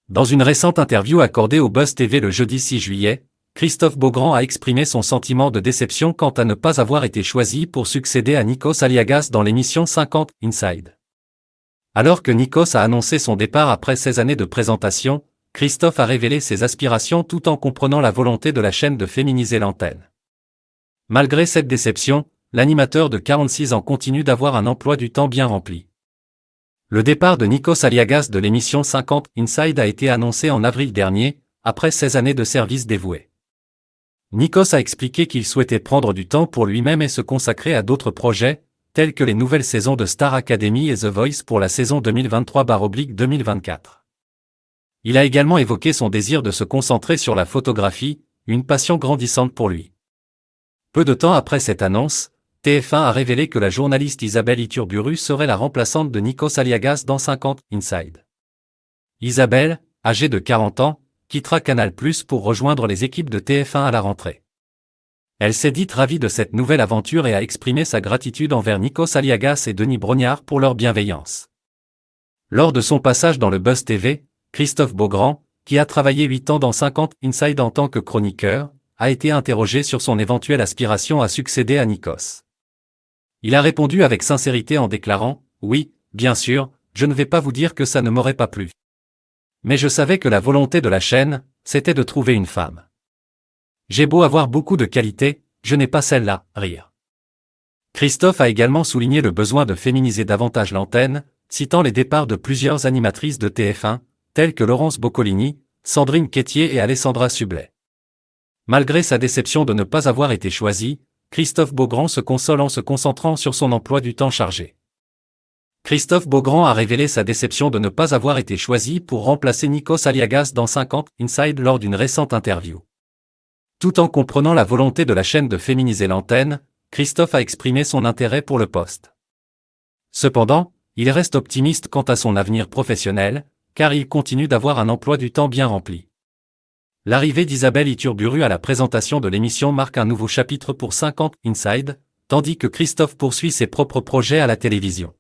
Dans une récente interview accordée au Buzz TV le jeudi 6 juillet, Christophe Beaugrand a exprimé son sentiment de déception quant à ne pas avoir été choisi pour succéder à Nikos Aliagas dans l'émission 50 Inside. Alors que Nikos a annoncé son départ après 16 années de présentation, Christophe a révélé ses aspirations tout en comprenant la volonté de la chaîne de féminiser l'antenne. Malgré cette déception, l'animateur de 46 ans continue d'avoir un emploi du temps bien rempli. Le départ de Nikos Aliagas de l'émission 50 Inside a été annoncé en avril dernier, après 16 années de service dévoué. Nikos a expliqué qu'il souhaitait prendre du temps pour lui-même et se consacrer à d'autres projets, tels que les nouvelles saisons de Star Academy et The Voice pour la saison 2023/2024. Il a également évoqué son désir de se concentrer sur la photographie, une passion grandissante pour lui. Peu de temps après cette annonce, TF1 a révélé que la journaliste Isabelle Iturburu serait la remplaçante de Nikos Aliagas dans 50 Inside. Isabelle, âgée de 40 ans, quittera Canal+ pour rejoindre les équipes de TF1 à la rentrée. Elle s'est dite ravie de cette nouvelle aventure et a exprimé sa gratitude envers Nikos Aliagas et Denis Brognard pour leur bienveillance. Lors de son passage dans le Buzz TV, Christophe Beaugrand, qui a travaillé 8 ans dans 50 Inside en tant que chroniqueur, a été interrogé sur son éventuelle aspiration à succéder à Nikos. Il a répondu avec sincérité en déclarant « Oui, bien sûr, je ne vais pas vous dire que ça ne m'aurait pas plu. Mais je savais que la volonté de la chaîne, c'était de trouver une femme. J'ai beau avoir beaucoup de qualités, je n'ai pas celle-là, rire. » Christophe a également souligné le besoin de féminiser davantage l'antenne, citant les départs de plusieurs animatrices de TF1, telles que Laurence Boccolini, Sandrine Quétier et Alessandra Sublet. Malgré sa déception de ne pas avoir été choisi, Christophe Beaugrand se console en se concentrant sur son emploi du temps chargé. Christophe Beaugrand a révélé sa déception de ne pas avoir été choisi pour remplacer Nikos Aliagas dans 50 Inside lors d'une récente interview. Tout en comprenant la volonté de la chaîne de féminiser l'antenne, Christophe a exprimé son intérêt pour le poste. Cependant, il reste optimiste quant à son avenir professionnel, car il continue d'avoir un emploi du temps bien rempli. L'arrivée d'Isabelle Iturburu à la présentation de l'émission marque un nouveau chapitre pour 50 Inside, tandis que Christophe poursuit ses propres projets à la télévision.